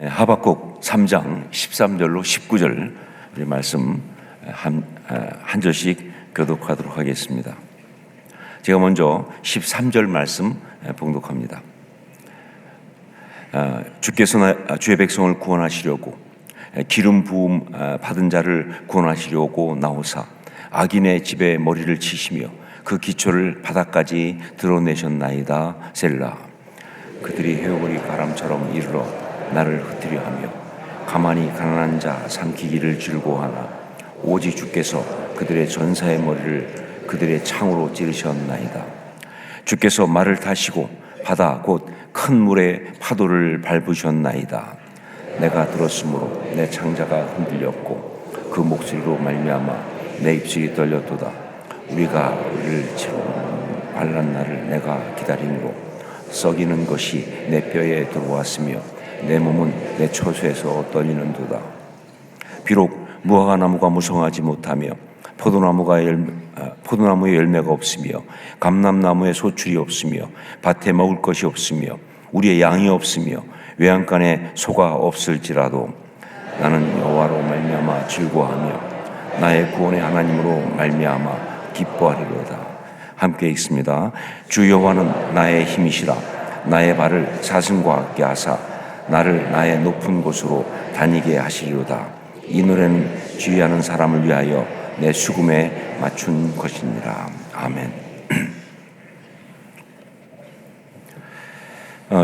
하박국 3장 13절로 19절 말씀 한 절씩 교독하도록 하겠습니다. 제가 먼저 13절 말씀 봉독합니다. 주께서 주의 백성을 구원하시려고 기름 부음 받은 자를 구원하시려고 나오사 악인의 집에 머리를 치시며 그 기초를 바닥까지 드러내셨나이다. 셀라. 그들이 헤어버리 바람처럼 이르러 나를 흩으려 하며 가만히 가난한 자 삼키기를 즐거워하나 오직 주께서 그들의 전사의 머리를 그들의 창으로 찌르셨나이다. 주께서 말을 타시고 바다 곧 큰 물의 파도를 밟으셨나이다. 내가 들었으므로 내 창자가 흔들렸고 그 목소리로 말미암아 내 입술이 떨렸도다. 우리가 우리를 치러 말란 날을 내가 기다림으로 썩이는 것이 내 뼈에 들어왔으며 내 몸은 내 처소에서 떨리는도다. 비록 무화과나무가 무성하지 못하며 포도나무에 열매가 없으며 감람나무에 소출이 없으며 밭에 먹을 것이 없으며 우리의 양이 없으며 외양간에 소가 없을지라도 나는 여호와로 말미암아 즐거워하며 나의 구원의 하나님으로 말미암아 기뻐하리로다. 함께 읽습니다. 주 여호와는 나의 힘이시라. 나의 발을 사슴과 같게 하사 나를 나의 높은 곳으로 다니게 하시리로다. 이 노래는 주의하는 사람을 위하여 내 수금에 맞춘 것이니라. 아멘.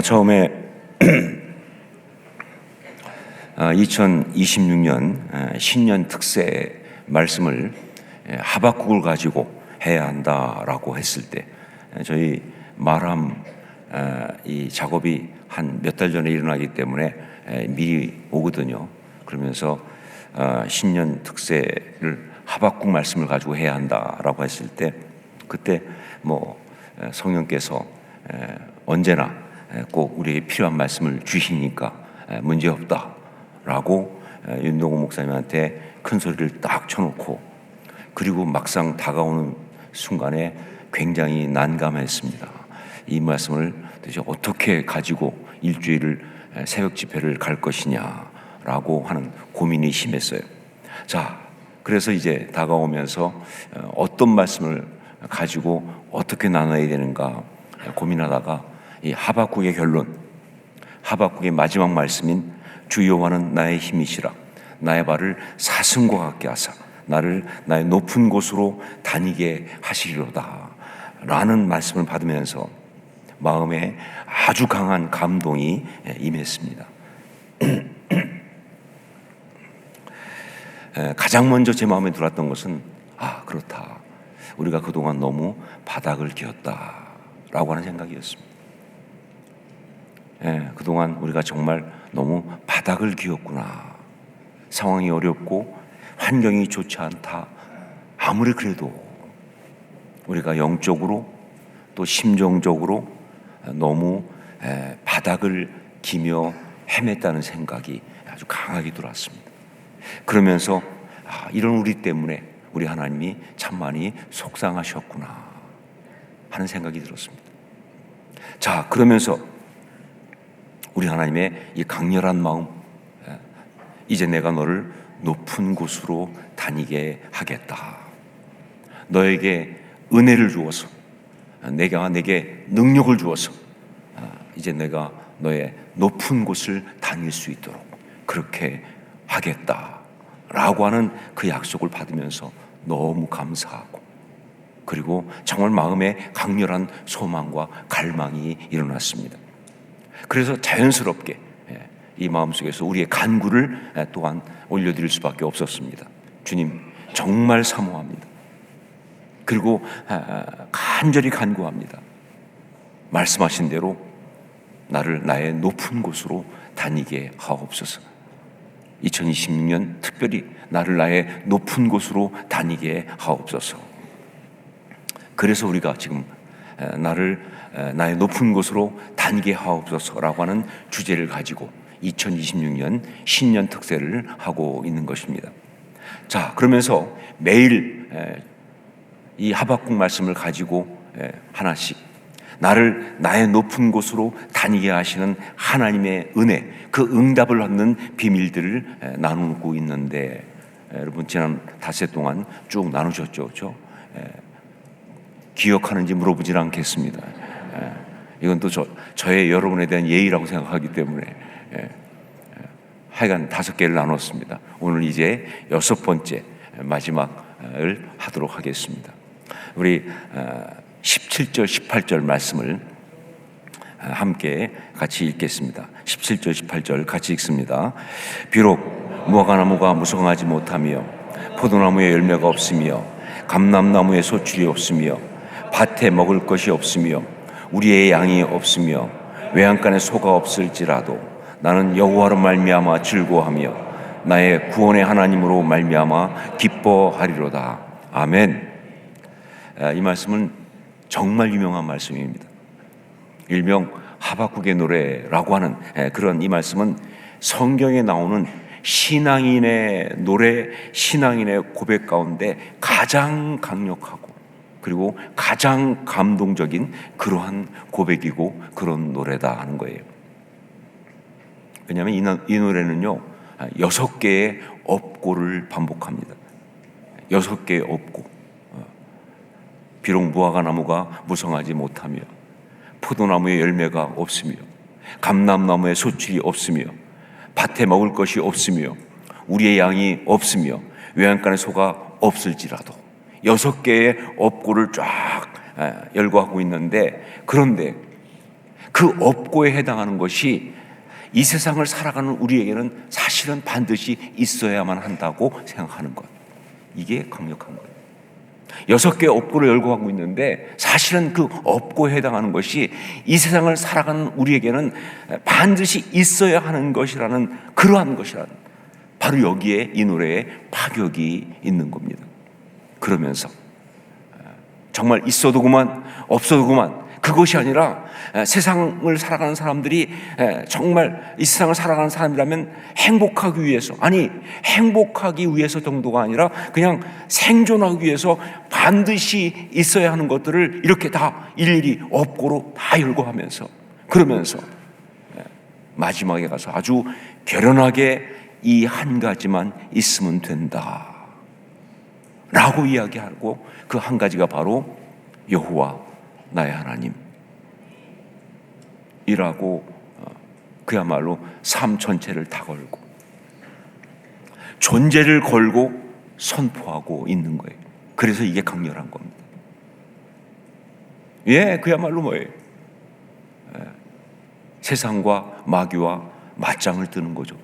처음에 2026년 신년 특세 말씀을 하박국을 가지고 해야 한다라고 했을 때 저희 말함 이 작업이 한 몇 달 전에 일어나기 때문에 미리 오거든요. 그러면서 신년 특세를 하박국 말씀을 가지고 해야 한다라고 했을 때 그때 성령께서 언제나 꼭 우리에게 필요한 말씀을 주시니까 문제없다라고 윤동호 목사님한테 큰 소리를 딱 쳐놓고 그리고 막상 다가오는 순간에 굉장히 난감했습니다. 이 말씀을 도대체 어떻게 가지고 일주일을 새벽 집회를 갈 것이냐라고 하는 고민이 심했어요. 자, 그래서 이제 다가오면서 어떤 말씀을 가지고 어떻게 나눠야 되는가 고민하다가 이 하박국의 결론, 하박국의 마지막 말씀인 주 여호와는 나의 힘이시라. 나의 발을 사슴과 같게 하사 나를 나의 높은 곳으로 다니게 하시리로다 라는 말씀을 받으면서 마음에 아주 강한 감동이 임했습니다. 가장 먼저 제 마음에 들어왔던 것은 그렇다. 우리가 그동안 너무 바닥을 기었다라고 하는 생각이었습니다. 그동안 우리가 정말 너무 바닥을 기었구나. 상황이 어렵고 환경이 좋지 않다. 아무리 그래도 우리가 영적으로 또 심정적으로 너무 바닥을 기며 헤맸다는 생각이 아주 강하게 들어왔습니다. 그러면서 이런 우리 때문에 우리 하나님이 참 많이 속상하셨구나 하는 생각이 들었습니다. 자, 그러면서 우리 하나님의 이 강렬한 마음, 이제 내가 너를 높은 곳으로 다니게 하겠다. 너에게 은혜를 주어서 내게 능력을 주어서 이제 내가 너의 높은 곳을 다닐 수 있도록 그렇게 하겠다라고 하는 그 약속을 받으면서 너무 감사하고 그리고 정말 마음에 강렬한 소망과 갈망이 일어났습니다. 그래서 자연스럽게 이 마음속에서 우리의 간구를 또한 올려드릴 수밖에 없었습니다. 주님, 정말 사모합니다. 그리고 간절히 간구합니다. 말씀하신 대로 나를 나의 높은 곳으로 다니게 하옵소서. 2026년 특별히 나를 나의 높은 곳으로 다니게 하옵소서. 그래서 우리가 지금 나를 나의 높은 곳으로 다니게 하옵소서라고 하는 주제를 가지고 2026년 신년 특세를 하고 있는 것입니다. 자, 그러면서 매일 이 하박국 말씀을 가지고 하나씩 나를 나의 높은 곳으로 다니게 하시는 하나님의 은혜, 그 응답을 받는 비밀들을 나누고 있는데, 여러분 지난 닷새 동안 쭉 나누셨죠, 그렇죠? 기억하는지 물어보질 않겠습니다. 이건 또 저의 여러분에 대한 예의라고 생각하기 때문에 하여간 5개를 나눴습니다. 오늘 이제 6번째 마지막을 하도록 하겠습니다. 우리 17절 18절 말씀을 함께 같이 읽겠습니다. 17절 18절 같이 읽습니다. 비록 무화과나무가 무성하지 못하며 포도나무에 열매가 없으며 감람나무에 소출이 없으며 밭에 먹을 것이 없으며 우리의 양이 없으며 외양간에 소가 없을지라도 나는 여호와로 말미암아 즐거워하며 나의 구원의 하나님으로 말미암아 기뻐하리로다. 아멘. 이 말씀은 정말 유명한 말씀입니다. 일명 하박국의 노래라고 하는 그런 이 말씀은 성경에 나오는 신앙인의 노래, 신앙인의 고백 가운데 가장 강력하고 그리고 가장 감동적인 그러한 고백이고 그런 노래다 하는 거예요. 왜냐하면 이 노래는요 6개의 업고를 반복합니다. 6개의 업고. 비록 무화과나무가 무성하지 못하며 포도나무에 열매가 없으며 감람나무에 소출이 없으며 밭에 먹을 것이 없으며 우리의 양이 없으며 외양간에 소가 없을지라도 6개의 업고를 쫙 열거하고 있는데, 그런데 그 업고에 해당하는 것이 이 세상을 살아가는 우리에게는 사실은 반드시 있어야만 한다고 생각하는 것, 이게 강력한 거예요. 6개의 업고를 열거하고 있는데 사실은 그 업고에 해당하는 것이 이 세상을 살아가는 우리에게는 반드시 있어야 하는 것이라는, 그러한 것이라는, 바로 여기에 이 노래에 파격이 있는 겁니다. 그러면서 정말 있어도 그만 없어도 그만, 그것이 아니라 세상을 살아가는 사람들이 정말 이 세상을 살아가는 사람이라면 행복하기 위해서, 아니 행복하기 위해서 정도가 아니라 그냥 생존하기 위해서 반드시 있어야 하는 것들을 이렇게 다 일일이 업고로 다 열거하면서, 그러면서 마지막에 가서 아주 결연하게 이 한 가지만 있으면 된다 라고 이야기하고, 그 한 가지가 바로 여호와 나의 하나님 이라고 그야말로 삶 전체를 다 걸고 존재를 걸고 선포하고 있는 거예요. 그래서 이게 강렬한 겁니다. 그야말로 뭐예요? 세상과 마귀와 맞짱을 뜨는 거죠.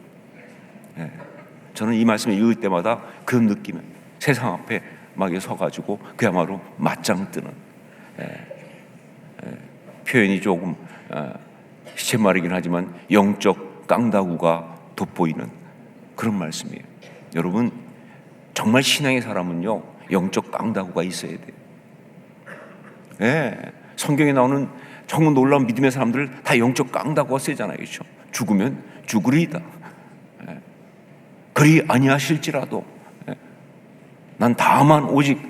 저는 이 말씀을 읽을 때마다 그런 느낌이에요. 세상 앞에 마귀에 서가지고 그야말로 맞짱 뜨는, 표현이 조금 시쳇말이긴 하지만 영적 깡다구가 돋보이는 그런 말씀이에요. 여러분, 정말 신앙의 사람은요 영적 깡다구가 있어야 돼요. 성경에 나오는 정말 놀라운 믿음의 사람들 다 영적 깡다구가 세잖아요, 그렇죠? 죽으면 죽으리이다. 그리 아니하실지라도 난 다만 오직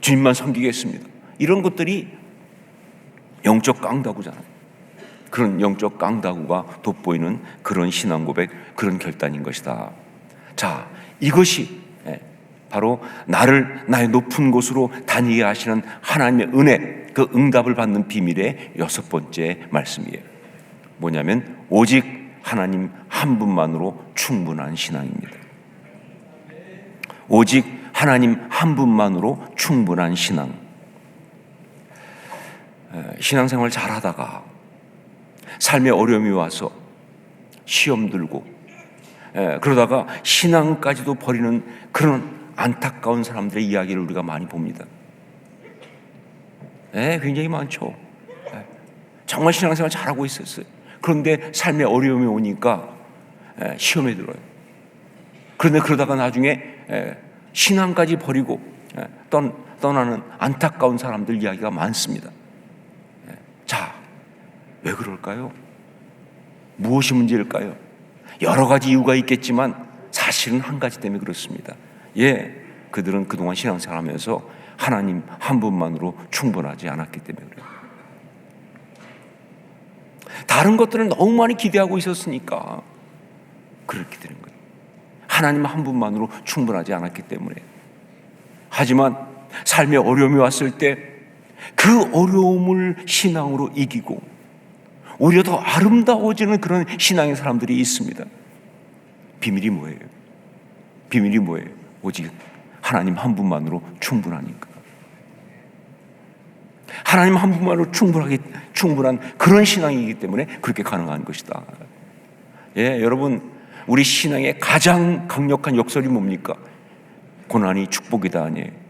주님만 섬기겠습니다. 이런 것들이 영적 깡다구잖아요. 그런 영적 깡다구가 돋보이는 그런 신앙 고백, 그런 결단인 것이다. 자, 이것이 바로 나를 나의 높은 곳으로 다니게 하시는 하나님의 은혜, 그 응답을 받는 비밀의 6번째 말씀이에요. 뭐냐면 오직 하나님 한 분만으로 충분한 신앙입니다. 오직 하나님 한 분만으로 충분한 신앙. 신앙생활 잘하다가 삶에 어려움이 와서 시험 들고 그러다가 신앙까지도 버리는 그런 안타까운 사람들의 이야기를 우리가 많이 봅니다. 굉장히 많죠. 정말 신앙생활 잘하고 있었어요. 그런데 삶에 어려움이 오니까 시험에 들어요. 그런데 그러다가 나중에 신앙까지 버리고 떠나는 안타까운 사람들 이야기가 많습니다. 자, 왜 그럴까요? 무엇이 문제일까요? 여러 가지 이유가 있겠지만 사실은 한 가지 때문에 그렇습니다. 그들은 그동안 신앙생활하면서 하나님 한 분만으로 충분하지 않았기 때문에 그래요. 다른 것들을 너무 많이 기대하고 있었으니까 그렇게 되는 거예요. 하나님 한 분만으로 충분하지 않았기 때문에. 하지만 삶의 어려움이 왔을 때 그 어려움을 신앙으로 이기고 오히려 더 아름다워지는 그런 신앙의 사람들이 있습니다. 비밀이 뭐예요? 비밀이 뭐예요? 오직 하나님 한 분만으로 충분하니까. 하나님 한 분만으로 충분한 그런 신앙이기 때문에 그렇게 가능한 것이다. 예, 여러분, 우리 신앙의 가장 강력한 역설이 뭡니까? 고난이 축복이다 아니에요?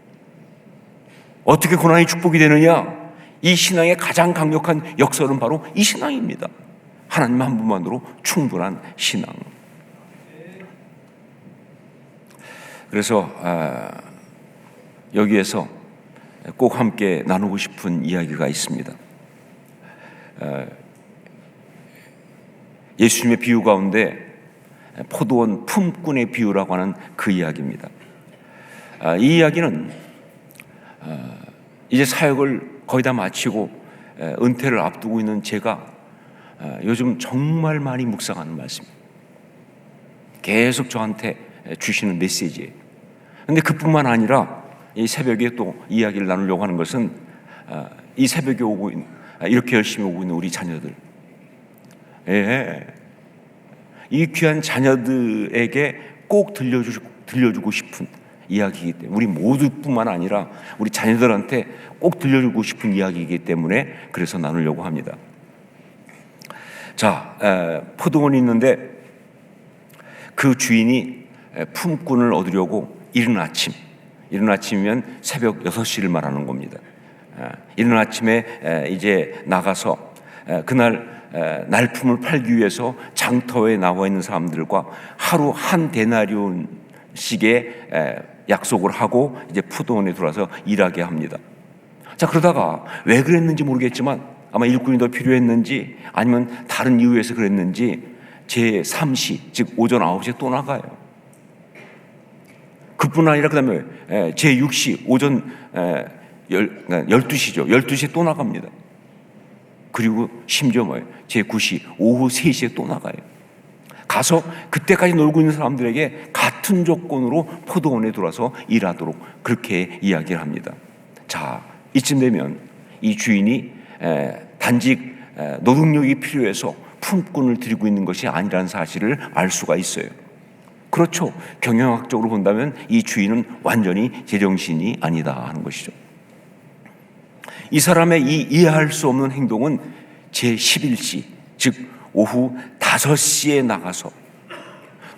어떻게 고난이 축복이 되느냐? 이 신앙의 가장 강력한 역설은 바로 이 신앙입니다. 하나님 한 분만으로 충분한 신앙. 그래서 여기에서 꼭 함께 나누고 싶은 이야기가 있습니다. 예수님의 비유 가운데 포도원 품꾼의 비유라고 하는 그 이야기입니다. 이 이야기는 이제 사역을 거의 다 마치고 은퇴를 앞두고 있는 제가 요즘 정말 많이 묵상하는 말씀입니다. 계속 저한테 주시는 메시지예요. 그런데 그뿐만 아니라 이 새벽에 또 이야기를 나누려고 하는 것은 이 새벽에 오고 있는, 이렇게 열심히 오고 있는 우리 자녀들, 이 귀한 자녀들에게 꼭 들려주고 싶은 이야기이기 때문에, 우리 모두뿐만 아니라 우리 자녀들한테 꼭 들려주고 싶은 이야기이기 때문에 그래서 나누려고 합니다. 자, 포도원이 있는데 그 주인이 품꾼을 얻으려고 이른 아침이면 새벽 6시를 말하는 겁니다. 이른 아침에 이제 나가서 그날 날품을 팔기 위해서 장터에 나와 있는 사람들과 하루 한 데나리온씩의 약속을 하고 이제 포도원에 들어와서 일하게 합니다. 자, 그러다가 왜 그랬는지 모르겠지만 아마 일꾼이 더 필요했는지 아니면 다른 이유에서 그랬는지 제3시, 즉 오전 9시에 또 나가요. 그뿐 아니라 그 다음에 제6시 오전 12시죠. 12시에 또 나갑니다. 그리고 심지어 뭐예요? 제9시 오후 3시에 또 나가요. 가서 그때까지 놀고 있는 사람들에게 같은 조건으로 포도원에 들어와서 일하도록 그렇게 이야기를 합니다. 자, 이쯤 되면 이 주인이 단지 노동력이 필요해서 품꾼을 들이고 있는 것이 아니라는 사실을 알 수가 있어요. 그렇죠. 경영학적으로 본다면 이 주인은 완전히 제정신이 아니다 하는 것이죠. 이 사람의 이 이해할 수 없는 행동은 제11시, 즉 오후 5시에 나가서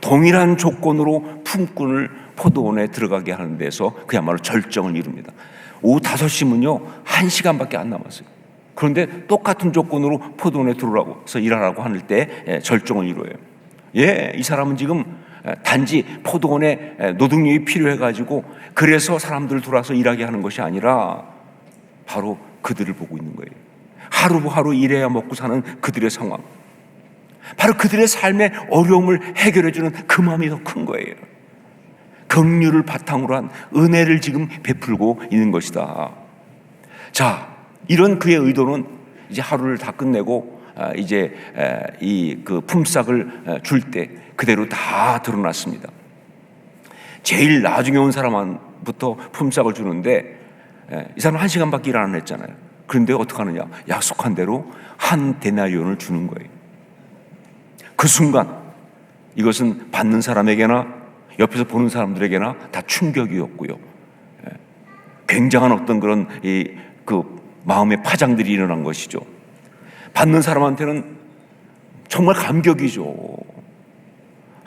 동일한 조건으로 품꾼을 포도원에 들어가게 하는 데서 그야말로 절정을 이룹니다. 오후 5시면요 1시간밖에 안 남았어요. 그런데 똑같은 조건으로 포도원에 들어오라고 해서 일하라고 하는 때 절정을 이뤄요. 이 사람은 지금 단지 포도원에 노동력이 필요해가지고 그래서 사람들 들어와서 일하게 하는 것이 아니라 바로 그들을 보고 있는 거예요. 하루하루 일해야 먹고 사는 그들의 상황, 바로 그들의 삶의 어려움을 해결해주는 그 마음이 더 큰 거예요. 긍휼을 바탕으로 한 은혜를 지금 베풀고 있는 것이다. 자, 이런 그의 의도는 이제 하루를 다 끝내고 이제 이 그 품삯을 줄 때 그대로 다 드러났습니다. 제일 나중에 온 사람부터 품삯을 주는데 이 사람 1시간밖에 일 안 했잖아요. 그런데 어떻게 하느냐? 약속한 대로 한 데나리온을 주는 거예요. 그 순간 이것은 받는 사람에게나 옆에서 보는 사람들에게나 다 충격이었고요. 굉장한 어떤 그런 그 마음의 파장들이 일어난 것이죠. 받는 사람한테는 정말 감격이죠.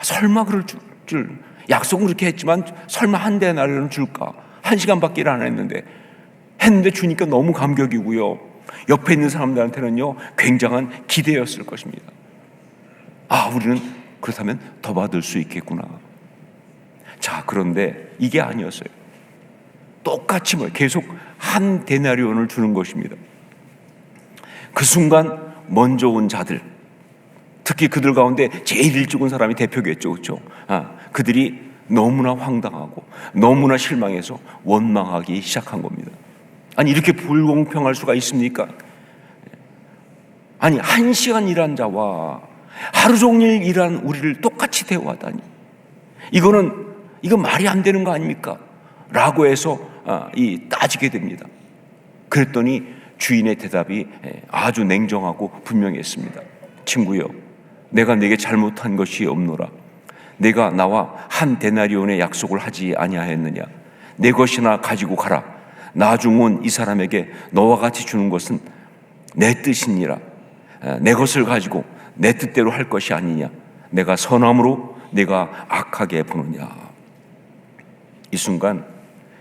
설마 그럴 줄, 약속은 그렇게 했지만 설마 한 데나리온을 줄까? 1시간밖에 일 안 했는데 주니까 너무 감격이고요. 옆에 있는 사람들한테는요 굉장한 기대였을 것입니다. 아, 우리는 그렇다면 더 받을 수 있겠구나. 자, 그런데 이게 아니었어요. 똑같이 계속 한 데나리온을 주는 것입니다. 그 순간 먼저 온 자들, 특히 그들 가운데 제일 일찍 온 사람이 대표겠죠, 그렇죠? 그들이 너무나 황당하고 너무나 실망해서 원망하기 시작한 겁니다. 아니, 이렇게 불공평할 수가 있습니까? 아니, 1시간 일한 자와 하루 종일 일한 우리를 똑같이 대우하다니, 이건 말이 안 되는 거 아닙니까? 라고 해서 따지게 됩니다. 그랬더니 주인의 대답이 아주 냉정하고 분명했습니다. 친구여, 내가 네게 잘못한 것이 없노라. 내가 나와 한 데나리온의 약속을 하지 아니하였느냐? 내 것이나 가지고 가라. 나중 온 이 사람에게 너와 같이 주는 것은 내 뜻이니라. 내 것을 가지고 내 뜻대로 할 것이 아니냐? 내가 선함으로 내가 악하게 보느냐? 이 순간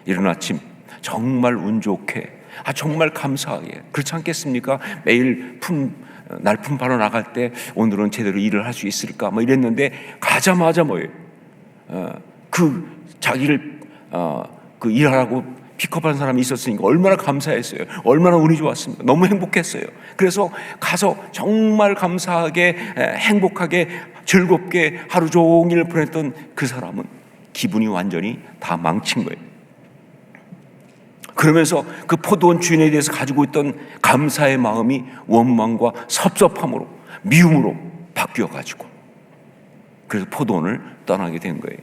이른 아침 정말 운 좋게, 정말 감사하게, 그렇지 않겠습니까? 매일 날품 바로 나갈 때 오늘은 제대로 일을 할 수 있을까 이랬는데, 가자마자 자기를 일하라고 픽업한 사람이 있었으니까 얼마나 감사했어요. 얼마나 운이 좋았습니다. 너무 행복했어요. 그래서 가서 정말 감사하게, 행복하게, 즐겁게 하루 종일 보냈던 그 사람은 기분이 완전히 다 망친 거예요. 그러면서 그 포도원 주인에 대해서 가지고 있던 감사의 마음이 원망과 섭섭함으로, 미움으로 바뀌어가지고, 그래서 포도원을 떠나게 된 거예요.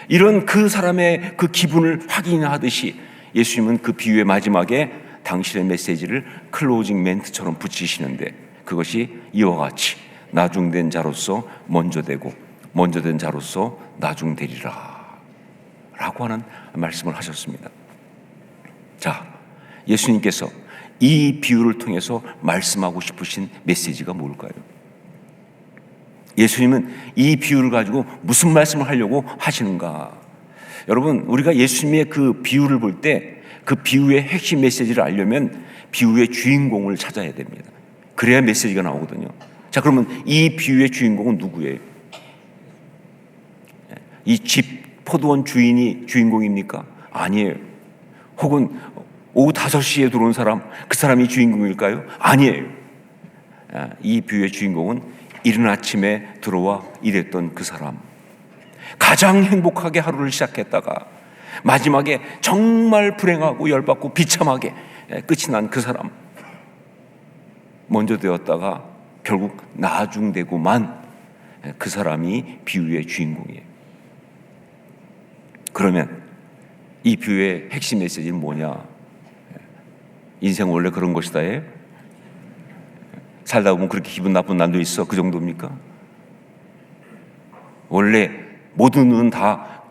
이런 그 사람의 그 기분을 확인하듯이 예수님은 그 비유의 마지막에 당신의 메시지를 클로징 멘트처럼 붙이시는데, 그것이 이와 같이 나중된 자로서 먼저 되고 먼저 된 자로서 나중되리라 라고 하는 말씀을 하셨습니다. 자, 예수님께서 이 비유를 통해서 말씀하고 싶으신 메시지가 뭘까요? 예수님은 이 비유를 가지고 무슨 말씀을 하려고 하시는가? 여러분, 우리가 예수님의 그 비유를 볼 때 그 비유의 핵심 메시지를 알려면 비유의 주인공을 찾아야 됩니다. 그래야 메시지가 나오거든요. 자, 그러면 이 비유의 주인공은 누구예요? 이 집 포도원 주인이 주인공입니까? 아니에요. 혹은 오후 5시에 들어온 사람, 그 사람이 주인공일까요? 아니에요. 이 비유의 주인공은 이른 아침에 들어와 일했던 그 사람, 가장 행복하게 하루를 시작했다가 마지막에 정말 불행하고 열받고 비참하게 끝이 난 그 사람, 먼저 되었다가 결국 나중되고만 그 사람이 비유의 주인공이에요. 그러면 이 비유의 핵심 메시지는 뭐냐? 인생 원래 그런 것이다. 살다 보면 그렇게 기분 나쁜 날도 있어. 그 정도입니까? 원래 모든 눈은 다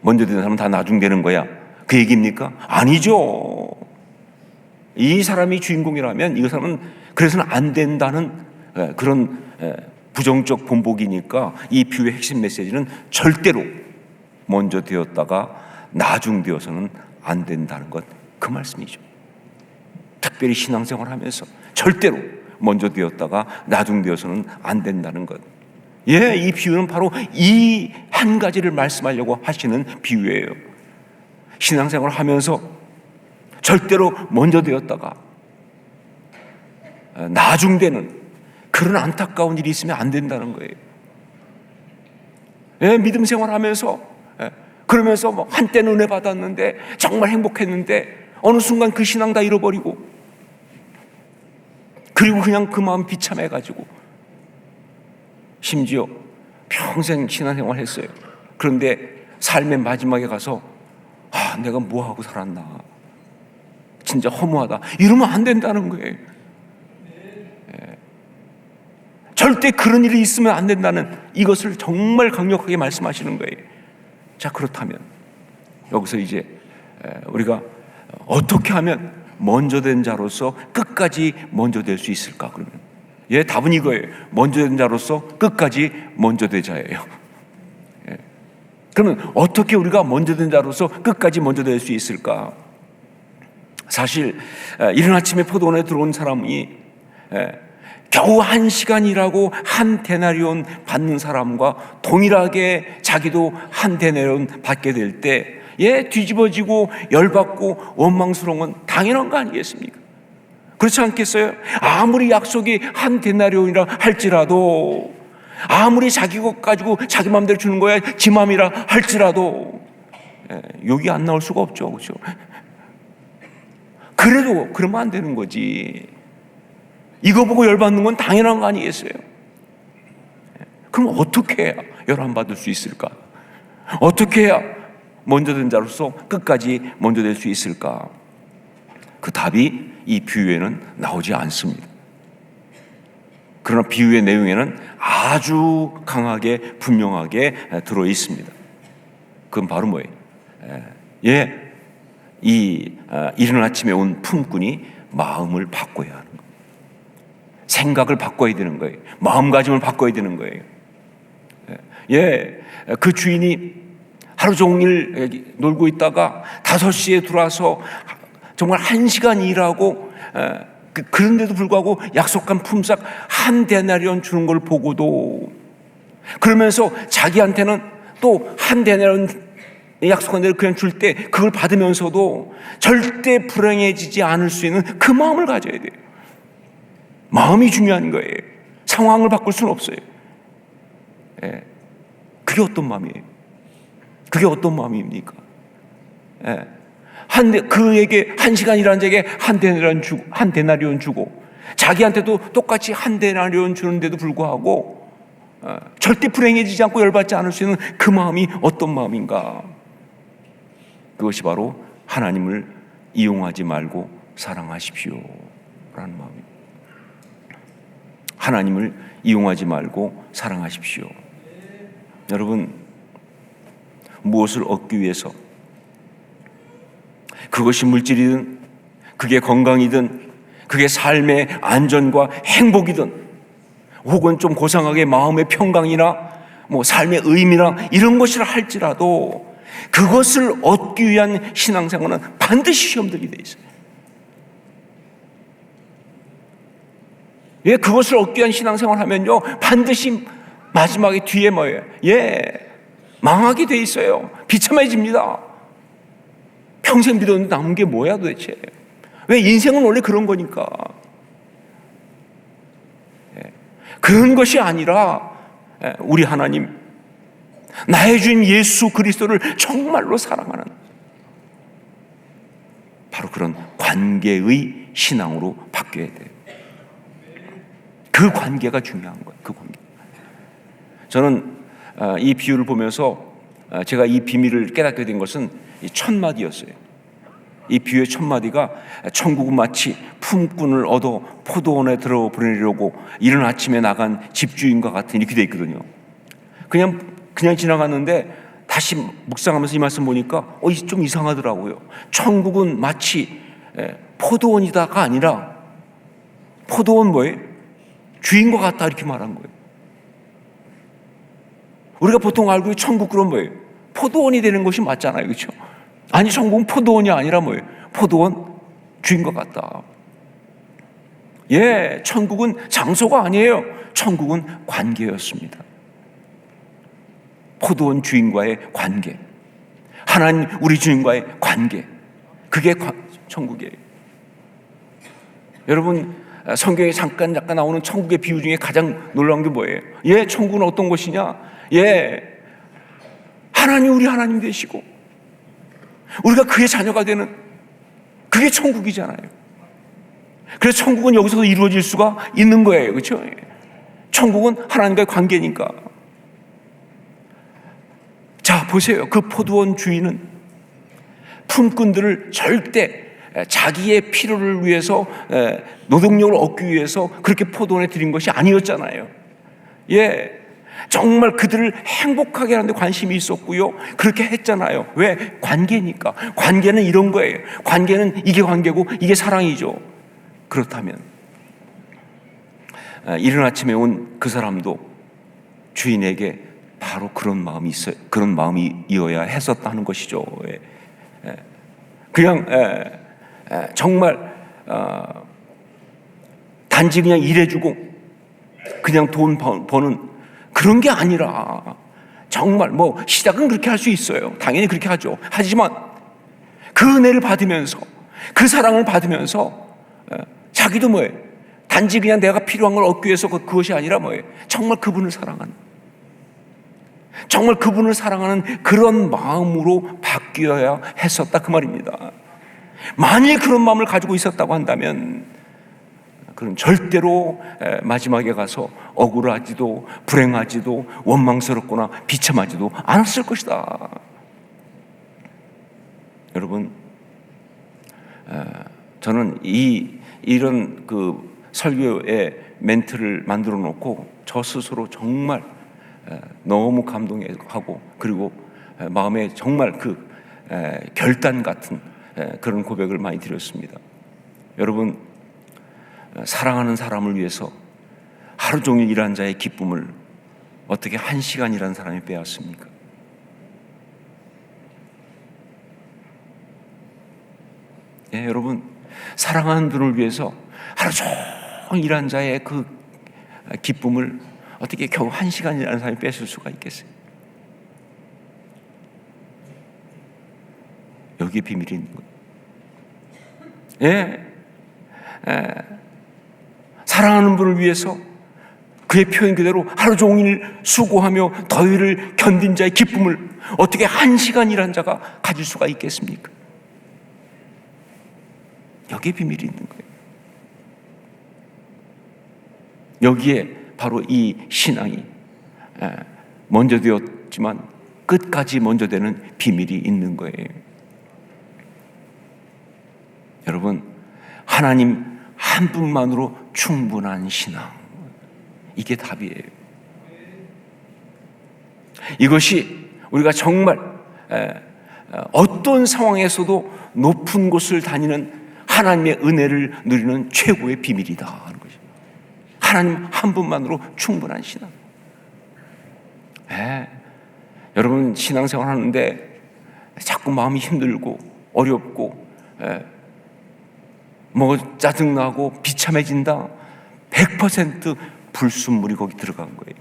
먼저 되는 사람은 다 나중 되는 거야, 그 얘기입니까? 아니죠. 이 사람이 주인공이라면 이 사람은 그래서는 안 된다는 그런 부정적 본보기니까 이 비유의 핵심 메시지는 절대로 먼저 되었다가 나중 되어서는 안 된다는 것, 그 말씀이죠. 특별히 신앙생활을 하면서 절대로 먼저 되었다가 나중 되어서는 안 된다는 것. 이 비유는 바로 이 한 가지를 말씀하려고 하시는 비유예요. 신앙생활을 하면서 절대로 먼저 되었다가 나중 되는 그런 안타까운 일이 있으면 안 된다는 거예요. 믿음 생활하면서 그러면서 한때는 은혜 받았는데 정말 행복했는데 어느 순간 그 신앙 다 잃어버리고, 그리고 그냥 그 마음 비참해가지고 심지어 평생 신앙생활 했어요. 그런데 삶의 마지막에 가서 내가 뭐하고 살았나, 진짜 허무하다, 이러면 안 된다는 거예요. 절대 그런 일이 있으면 안 된다는 이것을 정말 강력하게 말씀하시는 거예요. 자, 그렇다면 여기서 이제 우리가 어떻게 하면 먼저 된 자로서 끝까지 먼저 될 수 있을까? 그러면 답은 이거예요. 먼저 된 자로서 끝까지 먼저 되자예요. 그러면 어떻게 우리가 먼저 된 자로서 끝까지 먼저 될 수 있을까? 사실 이른 아침에 포도원에 들어온 사람이 겨우 1시간 일하고 한 데나리온 받는 사람과 동일하게 자기도 한 데나리온 받게 될 때 뒤집어지고 열받고 원망스러운 건 당연한 거 아니겠습니까? 그렇지 않겠어요? 아무리 약속이 한 데나리온이라 할지라도 아무리 자기 것 가지고 자기 마음대로 주는 거야 지 마음이라 할지라도 욕이 안 나올 수가 없죠. 그렇죠? 그래도 그러면 안 되는 거지. 이거 보고 열받는 건 당연한 거 아니겠어요? 그럼 어떻게 해야 열함받을 수 있을까? 어떻게 해야 먼저 된 자로서 끝까지 먼저 될 수 있을까? 그 답이 이 비유에는 나오지 않습니다. 그러나 비유의 내용에는 아주 강하게 분명하게 들어 있습니다. 그건 바로 뭐예요? 이른 아침에 온 품꾼이 마음을 바꿔야 하는 거예요. 생각을 바꿔야 되는 거예요. 마음가짐을 바꿔야 되는 거예요. 그 주인이 하루 종일 놀고 있다가 5시에 들어와서 정말 1시간 일하고 그런데도 불구하고 약속한 품삯 한 데나리온 주는 걸 보고도, 그러면서 자기한테는 또 한 데나리온 약속한 대로 그냥 줄 때 그걸 받으면서도 절대 불행해지지 않을 수 있는 그 마음을 가져야 돼요. 마음이 중요한 거예요. 상황을 바꿀 수는 없어요. 그게 어떤 마음이에요? 그게 어떤 마음입니까? 그에게 1시간 일한 자에게 한 데나리온 주고 자기한테도 똑같이 한 데나리온 주는데도 불구하고 절대 불행해지지 않고 열받지 않을 수 있는 그 마음이 어떤 마음인가? 그것이 바로 하나님을 이용하지 말고 사랑하십시오 라는 마음입니다. 하나님을 이용하지 말고 사랑하십시오. 여러분, 무엇을 얻기 위해서, 그것이 물질이든 그게 건강이든 그게 삶의 안전과 행복이든 혹은 좀 고상하게 마음의 평강이나 삶의 의미나 이런 것이라 할지라도 그것을 얻기 위한 신앙생활은 반드시 시험 들게 돼 있어요. 그것을 얻기 위한 신앙생활 하면요 반드시 마지막에 뒤에 뭐예요? 망하게 돼 있어요. 비참해집니다. 평생 믿었는데 남은 게 뭐야 도대체? 왜? 인생은 원래 그런 거니까. 그런 것이 아니라 우리 하나님, 나의 주인 예수 그리스도를 정말로 사랑하는 바로 그런 관계의 신앙으로 바뀌어야 돼요. 그 관계가 중요한 거예요. 그 관계. 저는 이 비유를 보면서 제가 이 비밀을 깨닫게 된 것은 이 첫 마디였어요. 이 비유의 첫 마디가 천국은 마치 품꾼을 얻어 포도원에 들어보내려고 이른 아침에 나간 집주인과 같은, 이렇게 돼 있거든요. 그냥 지나갔는데 다시 묵상하면서 이 말씀 보니까 좀 이상하더라고요. 천국은 마치 포도원이다가 아니라 포도원 뭐예요? 주인과 같다, 이렇게 말한 거예요. 우리가 보통 알고 있는 천국, 그런 뭐예요? 포도원이 되는 것이 맞잖아요, 그렇죠? 아니, 천국은 포도원이 아니라 뭐예요? 포도원 주인과 같다. 천국은 장소가 아니에요. 천국은 관계였습니다. 포도원 주인과의 관계, 하나님 우리 주인과의 관계, 그게 천국이에요. 여러분, 성경에 잠깐 나오는 천국의 비유 중에 가장 놀라운 게 뭐예요? 천국은 어떤 곳이냐? 하나님, 우리 하나님 되시고 우리가 그의 자녀가 되는, 그게 천국이잖아요. 그래서 천국은 여기서도 이루어질 수가 있는 거예요. 그렇죠? 천국은 하나님과의 관계니까. 자, 보세요. 그 포도원 주인은 품꾼들을 절대 자기의 필요를 위해서, 노동력을 얻기 위해서 그렇게 포도원에 들인 것이 아니었잖아요. 정말 그들을 행복하게 하는 데 관심이 있었고요. 그렇게 했잖아요. 왜? 관계니까. 관계는 이런 거예요. 관계는 이게 관계고 이게 사랑이죠. 그렇다면 이른 아침에 온 그 사람도 주인에게 바로 그런 마음이 있어요. 그런 마음이어야 했었다는 것이죠. 그냥 정말 단지 그냥 일해주고 그냥 돈 버는 그런 게 아니라, 정말 시작은 그렇게 할 수 있어요. 당연히 그렇게 하죠. 하지만 그 은혜를 받으면서, 그 사랑을 받으면서 자기도 단지 그냥 내가 필요한 걸 얻기 위해서 그것이 아니라 뭐예요? 정말 그분을 사랑하는, 정말 그분을 사랑하는 그런 마음으로 바뀌어야 했었다 그 말입니다. 만일 그런 마음을 가지고 있었다고 한다면 그는 절대로 마지막에 가서 억울하지도 불행하지도 원망스럽거나 비참하지도 않았을 것이다. 여러분, 저는 이런 그 설교의 멘트를 만들어 놓고 저 스스로 정말 너무 감동하고, 그리고 마음에 정말 그 결단 같은 그런 고백을 많이 드렸습니다. 여러분, 사랑하는 사람을 위해서 하루 종일 일한 자의 기쁨을 어떻게 1시간 일한 사람이 빼앗습니까? 예, 여러분, 사랑하는 분을 위해서 하루 종일 일한 자의 그 기쁨을 어떻게 겨우 1시간 일하는 사람이 뺏을 수가 있겠어요? 여기에 비밀이 있는 거예요. 사랑하는 분을 위해서 그의 표현 그대로 하루 종일 수고하며 더위를 견딘 자의 기쁨을 어떻게 1시간 일한 자가 가질 수가 있겠습니까? 여기에 비밀이 있는 거예요. 여기에 바로 이 신앙이 먼저 되었지만 끝까지 먼저 되는 비밀이 있는 거예요. 여러분, 하나님 한 분만으로 충분한 신앙, 이게 답이에요. 이것이 우리가 정말 어떤 상황에서도 높은 곳을 다니는 하나님의 은혜를 누리는 최고의 비밀이다 하는 것입니다. 하나님 한 분만으로 충분한 신앙. 여러분, 신앙생활 하는데 자꾸 마음이 힘들고 어렵고 뭐 짜증나고 비참해진다. 100% 불순물이 거기 들어간 거예요.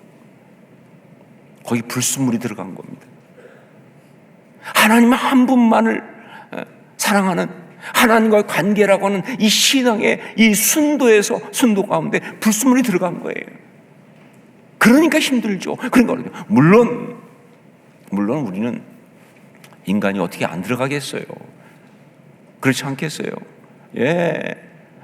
거기 불순물이 들어간 겁니다. 하나님 한 분만을 사랑하는 하나님과의 관계라고 하는 이 신앙의 이 순도 가운데 불순물이 들어간 거예요. 그러니까 힘들죠. 그러니까 물론 우리는 인간이 어떻게 안 들어가겠어요? 그렇지 않겠어요?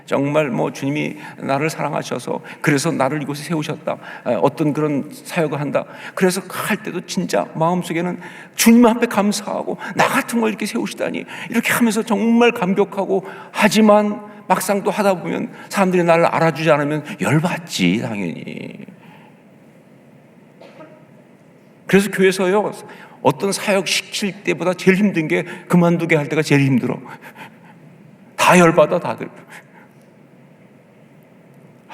정말 뭐 주님이 나를 사랑하셔서 그래서 나를 이곳에 세우셨다, 어떤 그런 사역을 한다, 그래서 할 때도 진짜 마음속에는 주님 앞에 감사하고 나 같은 걸 이렇게 세우시다니 이렇게 하면서 정말 감격하고, 하지만 막상 또 하다 보면 사람들이 나를 알아주지 않으면 열받지 당연히. 그래서 교회에서요, 어떤 사역 시킬 때보다 제일 힘든 게 그만두게 할 때가 제일 힘들어. 다 열받아 다들.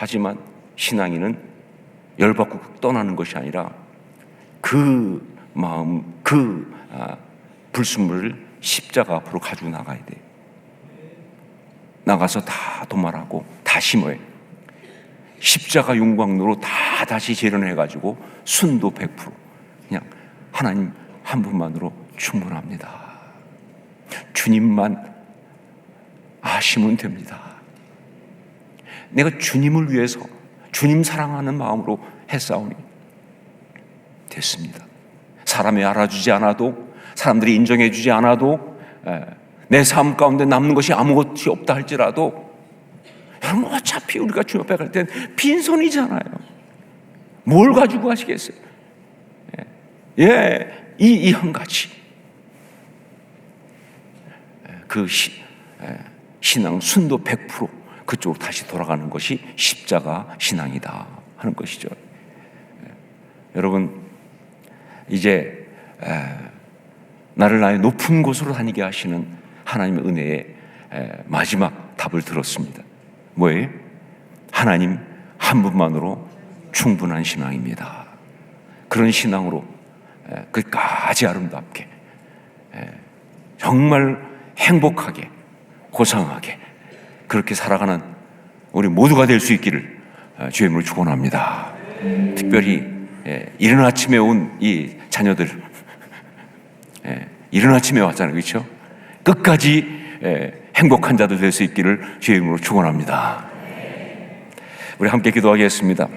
하지만 신앙인은 열받고 떠나는 것이 아니라 그 마음, 그 불순물을 십자가 앞으로 가지고 나가야 돼요. 나가서 다 도말하고 다 심어요. 십자가 윤광로로 다 다시 재련해가지고 순도 100%, 그냥 하나님 한 분만으로 충분합니다. 주님만 아시면 됩니다. 내가 주님을 위해서 주님 사랑하는 마음으로 했사오니 됐습니다. 사람이 알아주지 않아도, 사람들이 인정해 주지 않아도, 내 삶 가운데 남는 것이 아무것이 없다 할지라도, 여러분, 어차피 우리가 주님 앞에 갈 땐 빈손이잖아요. 뭘 가지고 가시겠어요? 이 한 가지, 그 신앙 순도 100% 그쪽으로 다시 돌아가는 것이 십자가 신앙이다 하는 것이죠. 여러분, 이제 나를 나의 높은 곳으로 다니게 하시는 하나님의 은혜의 마지막 답을 들었습니다. 뭐예요? 하나님 한 분만으로 충분한 신앙입니다. 그런 신앙으로 끝까지 아름답게, 정말 행복하게, 고상하게 그렇게 살아가는 우리 모두가 될 수 있기를 주의 이름으로 축원합니다. 특별히 이른 아침에 온 이 자녀들, 이른 아침에 왔잖아요, 그렇죠? 끝까지 행복한 자들 될 수 있기를 주의 이름으로 축원합니다. 우리 함께 기도하겠습니다.